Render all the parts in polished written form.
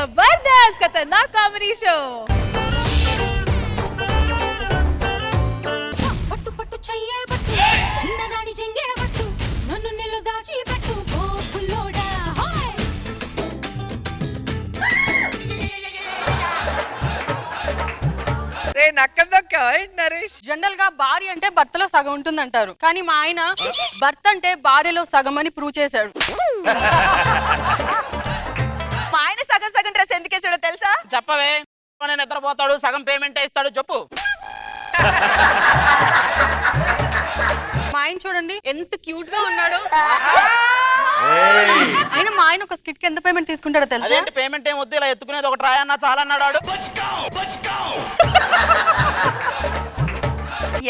जबरदस्त खतरनाक comedy show పట్టు పట్టు చెయ్యే పట్టు చిన్నదాని చెంగే పట్టు నన్ను నిల్లు దాచి పెట్టు ఓ పుల్లోడా హాయ్ రే నక్కదొక్క నరేష్ జనరల్ గా భార్య అంటే భర్తలో సగం ఉంటుందంటారు, కానీ మా ఆయన భర్త అంటే భార్యలో సగం అని ప్రూవ్ చేశాడు. మా ఆయన సగం సగం డ్రెస్ ఎందుకేసాడో తెలుసా? చెప్పవే. నేను నిద్రపోతాడు, సగం పేమెంట్ ఇస్తాడు, చెప్పు. మా ఆయన చూడండి ఎంత క్యూట్ గా ఉన్నాడు. అయినా మా ఆయన ఒక స్కిట్ కి ఎంత పేమెంట్ తీసుకుంటాడో తెలుసా? అదేంటి పేమెంట్ ఏం వద్దు, ఇలా ఎత్తుకునేది ఒకటి రాయన్నా చాలా అన్నాడు.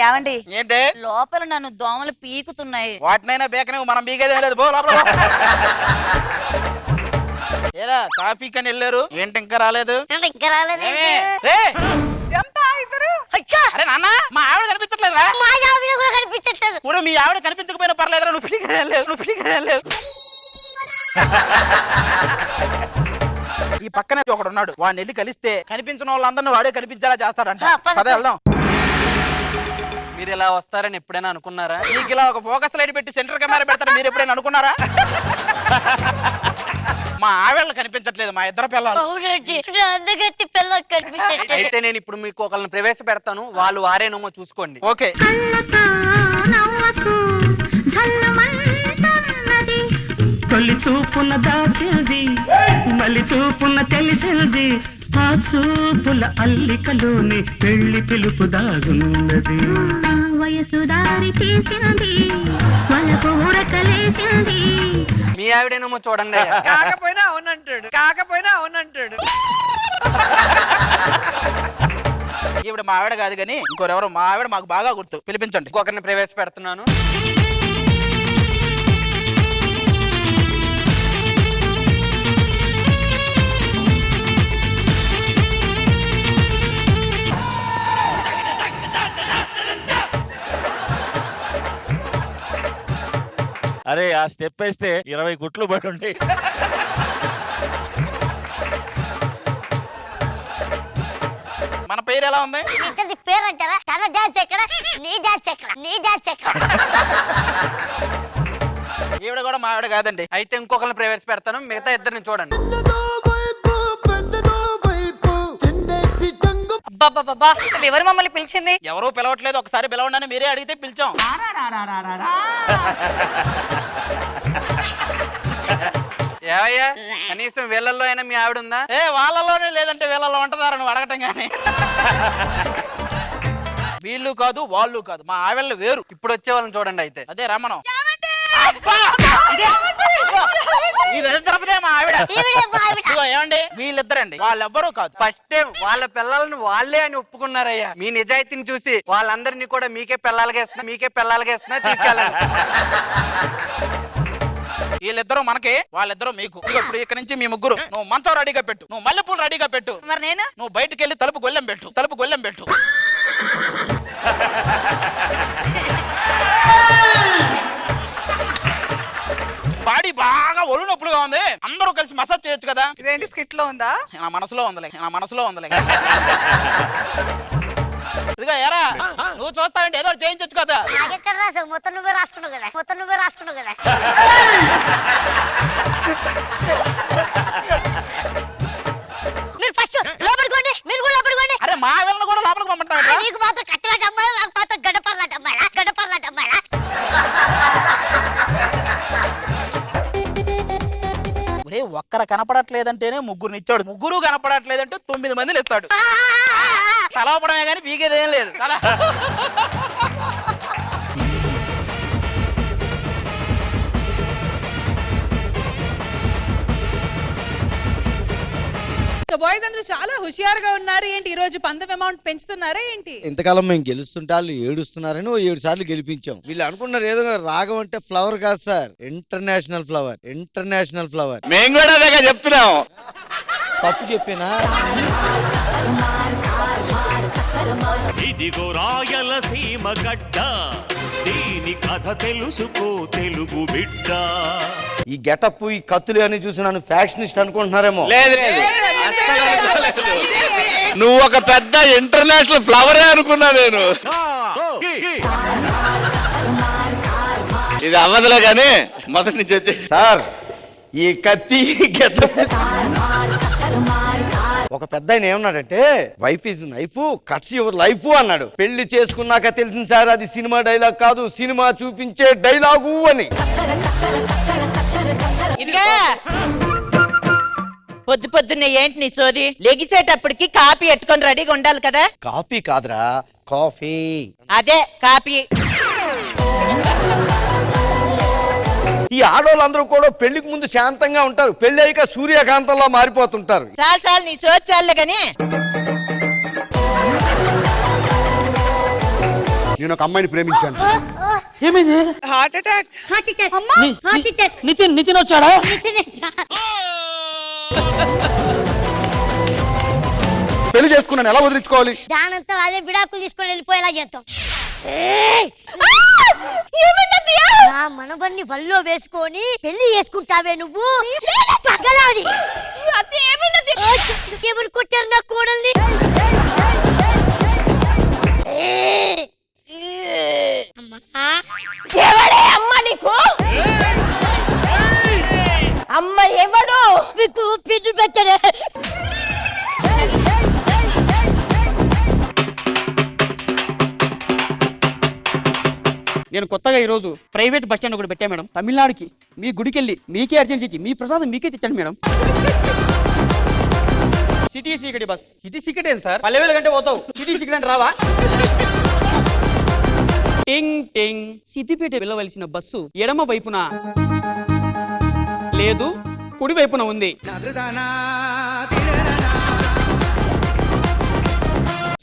ఏమండి ఏంటి లోపల నన్ను దోమలు పీకుతున్నాయి. వాటినైనా బేకనే మనం బీగేదేం లేదు. ఏరా కాఫీ కని వెళ్ళారు, ఏంటి ఇంకా రాలేదు? ఇంకా రాలేదు. ఏమే? రే, అచ్చా! అరే నాన్న, మా ఆవిడ కనిపించట్లేదురా? మా ఆవిడ కూడా కనిపించట్లేదు. ఇప్పుడు మీ ఆవిడ కనిపించకపోయినా పర్లేదురా, నువ్వు ఫీకేదేం లేదు, నువ్వు ఫీకేదేం లేదు. ఈ పక్కనే ఒకడు ఉన్నాడు, వాడిని వెళ్ళి కలిస్తే కనిపించిన వాళ్ళందరినీ వాడే కనిపించేలా చేస్తాడంట. పద వెళ్దాం. మీరు ఇలా వస్తారని ఎప్పుడైనా అనుకున్నారా? మీకు ఇలా ఒక ఫోకస్ లైట్ పెట్టి సెంటర్ కెమెరా పెడతారా మీరు ఎప్పుడైనా అనుకున్నారా? మా ఆవిడ కనిపించట్లేదు, మా ఇద్దరు పిల్లలు. అవునండి, నా అందగత్తి పిల్ల కనిపించట్లేదు. అయితే నేను ఇప్పుడు మీకు ఒకళ్ళని ప్రవేశపెడతాను, వాళ్ళు వారేనేమో చూసుకోండి. ఓకే. తొలి చూపున దాచింది, మళ్ళీ చూపున తెలిసింది, ఆ చూపుల అల్లికలోని పెళ్లి పిలుపు దాగున్నది. వయసు దారి తీసింది, మనకు ఊరకలేసింది. మీ ఆవిడేనేమో చూడండి. కాకపోయినా అవునంటాడు, కాకపోయినా అవునంటాడు. ఈవిడ మా ఆవిడ కాదు కానీ ఇంకోరెవరు మా ఆవిడ మాకు బాగా గుర్తు, పిలిపించండి. ఇంకొకరిని ప్రవేశపెడుతున్నాను. అరే ఆ స్టెప్ వేస్తే 20 గుట్లు పడుండి. మన పేరు ఎలా ఉంది? ఇతని పేరు అంటారా? తన డాన్స్ ఎక్కడ, నీ డాన్స్ ఎక్కడ, నీ డాన్స్ ఎక్కడ? ఈవిడ కూడా మా ఆవిడ కాదండి. అయితే ఇంకొకరిని ప్రవేశపెడతాను, మిగతా ఇద్దరిని చూడండి. అబ్బా, అసలు ఎవరు మమ్మల్ని పిలిచింది? ఎవరూ పిలవట్లేదు, ఒకసారి పిలవండి మీరే అడిగితే పిలిచాం. ఏవయ్యా, కనీసం వీళ్ళల్లో అయినా మీ ఆవిడ ఉందా? ఏ వాళ్ళలోనే లేదంటే వీళ్ళలో ఉంటుందారా నువ్వు అడగటం గానీ. వీళ్ళు కాదు వాళ్ళు కాదు, మా ఆవిళ్ళు వేరు. ఇప్పుడు వచ్చే వాళ్ళని చూడండి. అయితే అదే రమణం. మా ఆవిడ. ఇదిగో ఏమండి, వీళ్ళిద్దరండి, వాళ్ళెవ్వరూ కాదు. ఫస్ట్ టైం వాళ్ళ పిల్లలను వాళ్ళే అని ఒప్పుకున్నారయ్యా. మీ నిజాయితీని చూసి వాళ్ళందరినీ కూడా మీకే పిల్లలుగా ఇస్తున్నా తీసుకెళ్ళాలి. వీళ్ళిద్దరూ మనకి, వాళ్ళిద్దరూ మీకు. ఇప్పుడు ఇక్కడ నుంచి మీ ముగ్గురు, నువ్వు మంచం రెడీగా పెట్టు, నువ్వు మల్లెపూలు రెడీగా పెట్టు, మరి నేను నువ్వు బయటకు వెళ్ళి తలుపు గొల్లెం పెట్టు. బాడీ బాగా ఒళ్ళు నొప్పులుగా ఉంది, అందరూ కలిసి మసాజ్ చేయొచ్చు కదా. ఇదేంటి స్కిట్ లో ఉందా? నా మనసులో ఉందిలే. ఇదిగా ఎరా, నువ్వు చూస్తావంటే ఏదో చేయించచ్చు కదా. నాకెక్కడ రాసావు? మొత్తం నువ్వే రాసుకున్నావు కదా. మీరు ఫస్ట్ లోపలికోండి, మీరు కూడా లోపలికోండి. అరే మా వీళ్ళని కూడా లోపలికి పంపంటావా? నీకు మాత్రం కట్టలాట అమ్మాయి, నాకు మాత్రం గడపర్లాట అమ్మాయి. ఒరే ఒక్కరు కనపడట్లేదంటేనే ముగ్గురు ఇచ్చాడు, ముగ్గురు కనపడట్లేదంటే 9 మందిని ఇస్తాడు. తలవపడమే కానీ పీకేదేం లేదు కదా. సో బాయ్స్ అందరూ చాలా హుషియారుగా ఉన్నారు. ఏంటి ఈ రోజు పందెం అమౌంట్ పెంచుతున్నారా ఏంటి? ఇంతకాలం మేము గెలుస్తుంటే వాళ్ళు ఏడుస్తున్నారని 7 సార్లు గెలిపించాం. వీళ్ళు అనుకున్నారు ఏదో రాగం అంటే ఫ్లవర్ కాదు సార్, ఇంటర్నేషనల్ ఫ్లవర్. మేము కూడా అదే చెప్తున్నాం. తప్పు చెప్పినా? ఇదిగో రాయలసీమ గడ్డ, దీని కథ తెలుసుకో తెలుగు బిడ్డ. ఈ గెటప్ ఈ కత్తులు అని చూసి నన్ను ఫ్యాక్షనిస్ట్ అనుకుంటున్నారేమో. లేదు నువ్వు ఒక పెద్ద ఇంటర్నేషనల్ ఫ్లవరే అనుకున్నా నేను. ఇది అవ్వదులే కానీ మొదటి నుంచి వచ్చి సార్ ఈ కత్తి ఒక పెద్ద ఆయన ఏమన్నాడంటే wife is knife cuts your life అన్నాడు. పెళ్లి చేసుకున్నాక తెలిసింది సార్ అది సినిమా డైలాగ్ కాదు, సినిమా చూపించే డైలాగు అని. ఇదిగా పొద్దున్నే ఏంటి నీ సోది? లెగిసేటప్పటికి కాపీ ఎట్టుకొని రెడీగా ఉండాలి కదా. కాపీ కాదురా, కాఫీ. అదే కాపీ. ఈ ఆడవాళ్ళందరూ కూడా పెళ్లికి ముందు శాంతంగా ఉంటారు, పెళ్లి అయ్యాక సూర్యకాంతంలో మారిపోతుంటారు. చాలు నీ సోది చాలే గాని. నేను ఒక అమ్మాయిని ప్రేమించాను. Heart attack. నితిన్ వచ్చాడా? పెళ్లి చేసుకున్నాను, ఎలా వదిలించుకోవాలి? దానంతా అదే విడాకులు తీసుకొని వెళ్ళిపోయేలా చేద్దాం. నా మనవన్ని వల్లో వేసుకొని పెళ్లి చేసుకుంటావే నువ్వు? తగలాడి ఎవరు కొట్టారు నా కోడల్ని? ఎవడే అమ్మ నీకు? అమ్మ ఎవడు మీకు పిల్లు పెట్టడే? నేను కొత్తగా ఈ రోజు ప్రైవేట్ బస్ స్టాండ్ ఒకటి పెట్టా మేడం. తమిళనాడుకి మీ గుడికి వెళ్ళి మీకే అర్జెన్సీ ఇచ్చి మీ ప్రసాదం మీకే తెచ్చాను మేడం. సిటీ సీకటి బస్. సిటీ సీకట్ ఏంటి సార్? 10,000 గంటే పోతావు, సిటీ సీకట్ అంటే రావా? టింగ్ టింగ్. సిద్దిపేట వెళ్ళవలసిన బస్సు ఎడమ వైపున లేదు, కుడి వైపున ఉంది.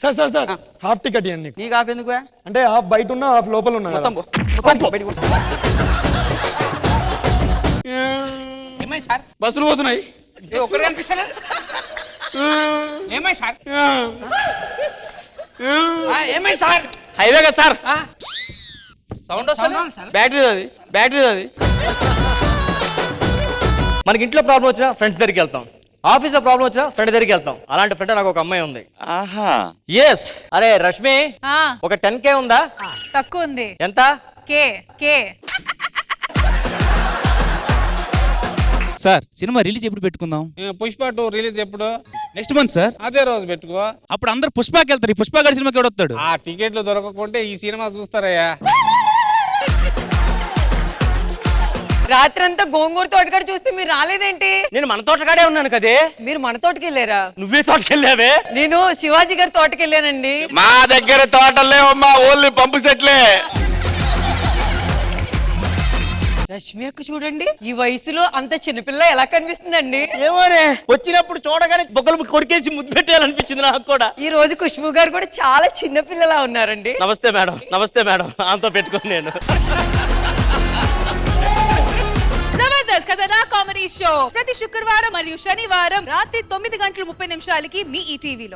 సార్ హాఫ్ టికెట్ ఇవ్వండి. నీకు హాఫ్ ఎందుకు? అంటే హాఫ్ బయట ఉన్నా హాఫ్ లోపల ఉన్నా. మొత్తం పో. మొత్తం పో, బయటికి పో. ఏమై సార్? బస్సులు పోతున్నాయి. ఒక్కరే కనిపిస్తారా? ఏమై సార్? ఏమై సార్? హైవే కదా సార్. సౌండ్ వస్తుంది. బ్యాటరీ అది. మనకి ఇంట్లో ప్రాబ్లం వచ్చినా ఫ్రెండ్స్ దగ్గరికి వెళ్తాం, ఆఫీస్ లో ప్రాబ్లం వచ్చినా ఫ్రెండ్ దగ్గరికి వెళ్తాం. అలాంటి ఫ్రెండ్ నాకు ఒక అమ్మాయి ఉంది. ఆహా. ఎస్. అరే రష్మి, ఒక 10K ఉందా? తక్కువ ఉంది. ఎంత? కే. సార్ సినిమా రిలీజ్ ఎప్పుడు పెట్టుకుందాం? పుష్ప 2 రిలీజ్ ఎప్పుడు? Next month sir. అదే రోజు పెట్టుకో. అప్పుడు అందరు పుష్పకి వెళ్తారు. ఈ పుష్ప గారి సినిమాకి ఎవడొస్తాడు? ఆ టికెట్లు దొరకకుంటే ఈ సినిమా చూస్తారయ్యా. రాత్రంతా గోంగూర తోటకాడ చూస్తే మీరు రాలేదేంటి? నేను మన తోటకాడే ఉన్నాను కదే. మీరు మన తోటకి వెళ్ళారా? నువ్వే తోటకెళ్ళావే. నేను శివాజీ గారి తోటకి వెళ్ళానండి. మా దగ్గర తోటలే అమ్మా, ఓన్లీ పంపు సెట్లే. రష్మి అక్క చూడండి, ఈ వయసులో అంత చిన్నపిల్ల ఎలా కనిపిస్తుందండి? ఏమోనే, వచ్చినప్పుడు చూడగానే బొక్కలు కొరికేసి ముద్దు పెట్టాలనిపించింది నాకు కూడా. ఈ రోజు ఖుష్బు గారు కూడా చాలా చిన్న పిల్లలా ఉన్నారండి. నమస్తే మేడం అంతా పెట్టుకుని నేను. జబర్దస్త్ కథనా కామెడీ షో ప్రతి శుక్రవారం మరియు శనివారం రాత్రి 9:30 మీ ఈటీవీలో.